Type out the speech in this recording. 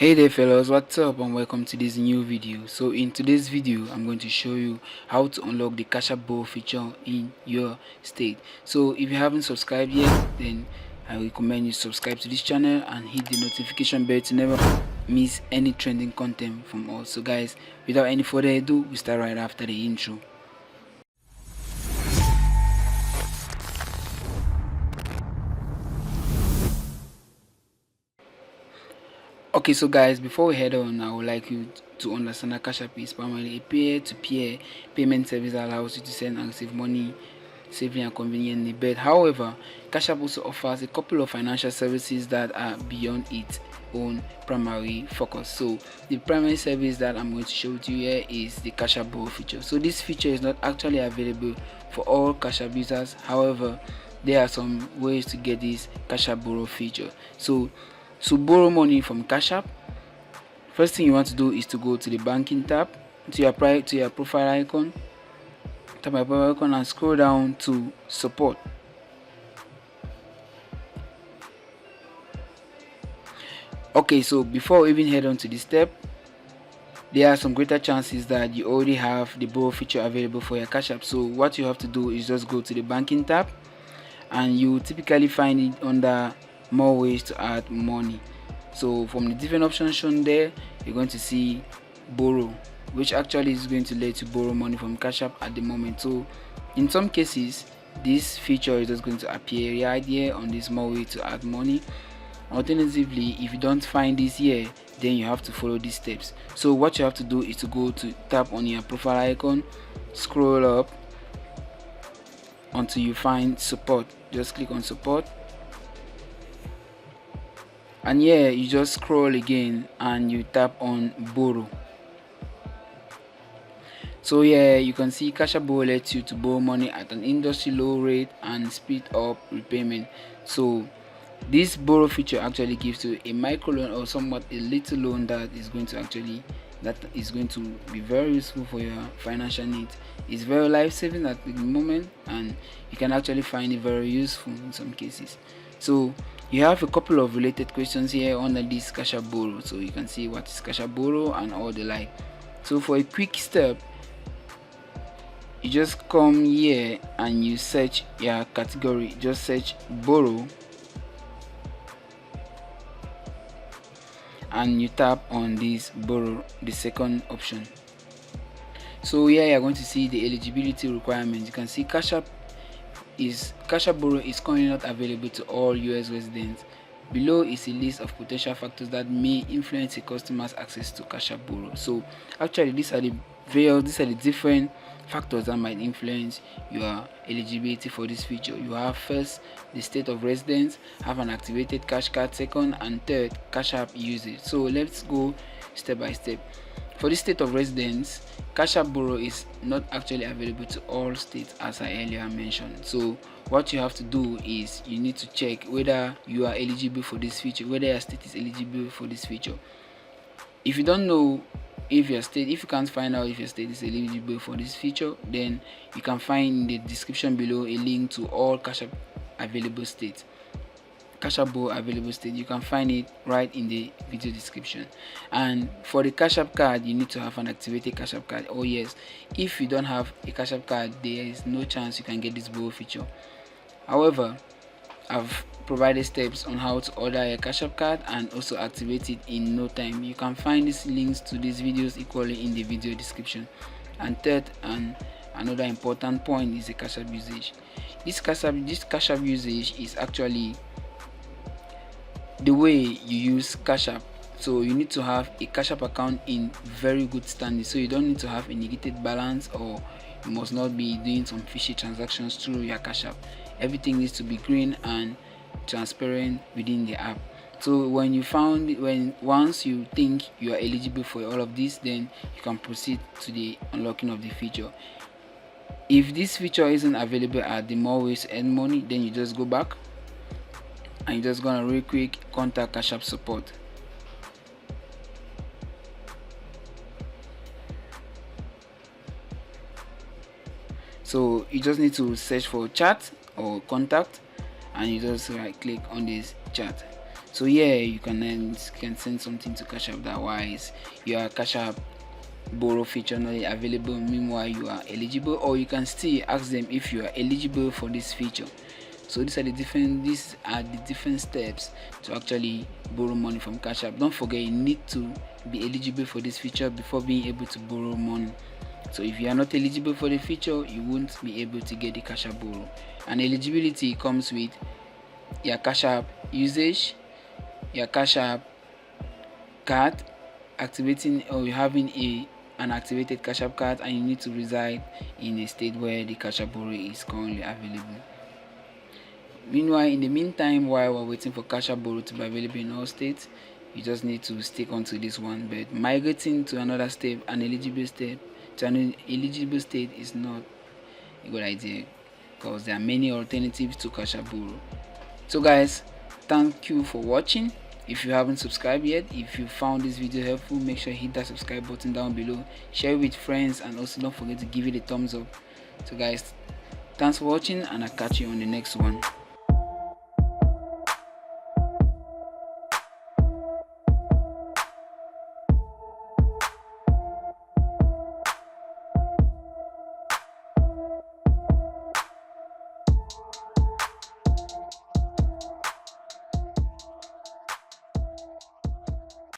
Hey there fellas, what's up and welcome to this new video. So in today's video I'm going to show you how to unlock the cash app borrow feature in your state. So if you haven't subscribed yet, then I recommend you subscribe to this channel and hit the notification bell to never miss any trending content from us. So guys, without any further ado, we start right after the intro. Okay, so guys, before we head on, I would like you to understand that Cash App is primarily a peer-to-peer payment service that allows you to send and receive money safely and conveniently. But however, Cash App also offers a couple of financial services that are beyond its own primary focus. So the primary service that I'm going to show to you here is the Cash App borrow feature. So this feature is not actually available for all Cash App users. However, there are some ways to get this Cash App borrow feature. So to borrow money from Cash App, first thing you want to do is to go to the banking tab, to your profile icon, tap my profile icon and scroll down to support. Okay, so before we even head on to this step, there are some greater chances that you already have the borrow feature available for your Cash App. So what you have to do is just go to the banking tab, and you typically find it under more ways to add money. So from the different options shown there, you're going to see borrow, which actually is going to let you borrow money from Cash App at the moment. So in some cases, this feature is just going to appear right here on this more way to add money. Alternatively, if you don't find this here, then you have to follow these steps. So what you have to do is to go to tap on your profile icon, scroll up until you find support. Just click on support, and here you just scroll again and you tap on borrow. So here you can see Cash App borrow lets you to borrow money at an industry low rate and speed up repayment. So this borrow feature actually gives you a micro loan or somewhat a little loan that is going to be very useful for your financial needs. It's very life-saving at the moment, and you can actually find it very useful in some cases. So you have a couple of related questions here under this Cash App borrow, so you can see what is Cash App borrow and all the like. So for a quick step, you just come here and you search your category. Just search borrow and you tap on this borrow, the second option. So here you are going to see the eligibility requirements. You can see Cash App borrow is currently not available to all US residents. Below is a list of potential factors that may influence a customer's access to Cash App borrow. So actually these are the different factors that might influence your eligibility for this feature. You have first the state of residence, have an activated cash card, second and third Cash App usage. So let's go step by step. For the state of residence, Cash App borrow is not actually available to all states, as I earlier mentioned. So what you have to do is you need to check whether you are eligible for this feature, whether your state is eligible for this feature. If you don't know if you can't find out if your state is eligible for this feature, then you can find in the description below a link to all Cash App available states. Cash App borrow available state, you can find it right in the video description. And for the Cash App card, you need to have an activated Cash App card. Oh yes, if you don't have a Cash App card, there is no chance you can get this borrow feature. However, I've provided steps on how to order a Cash App card and also activate it in no time. You can find these links to these videos equally in the video description. And third, and another important point, is the Cash App usage. This Cash App usage is actually the way you use Cash App. So you need to have a Cash App account in very good standing. So you don't need to have a negative balance, or you must not be doing some fishy transactions through your Cash App. Everything needs to be green and transparent within the app. So once you think you are eligible for all of this, then you can proceed to the unlocking of the feature. If this feature isn't available at the more ways to earn money, then you just go back and you're just gonna real quick contact Cash App support. So you just need to search for chat or contact, and you just right click on this chat. So yeah, you can send something to Cash App that wise your Cash App borrow feature not available, meanwhile you are eligible, or you can still ask them if you are eligible for this feature. So these are the different steps to actually borrow money from Cash App. Don't forget, you need to be eligible for this feature before being able to borrow money. So if you are not eligible for the feature, you won't be able to get the Cash App borrow. And eligibility comes with your Cash App usage, your Cash App card, activating or having an activated Cash App card, and you need to reside in a state where the Cash App borrow is currently available. Meanwhile, in the meantime, while we're waiting for Cash App borrow to be available in all states, you just need to stick onto this one. But migrating to another step, an eligible state is not a good idea, because there are many alternatives to Cash App borrow. So guys, thank you for watching. If you haven't subscribed yet, if you found this video helpful, make sure you hit that subscribe button down below, share it with friends, and also don't forget to give it a thumbs up. So guys, thanks for watching, and I'll catch you on the next one.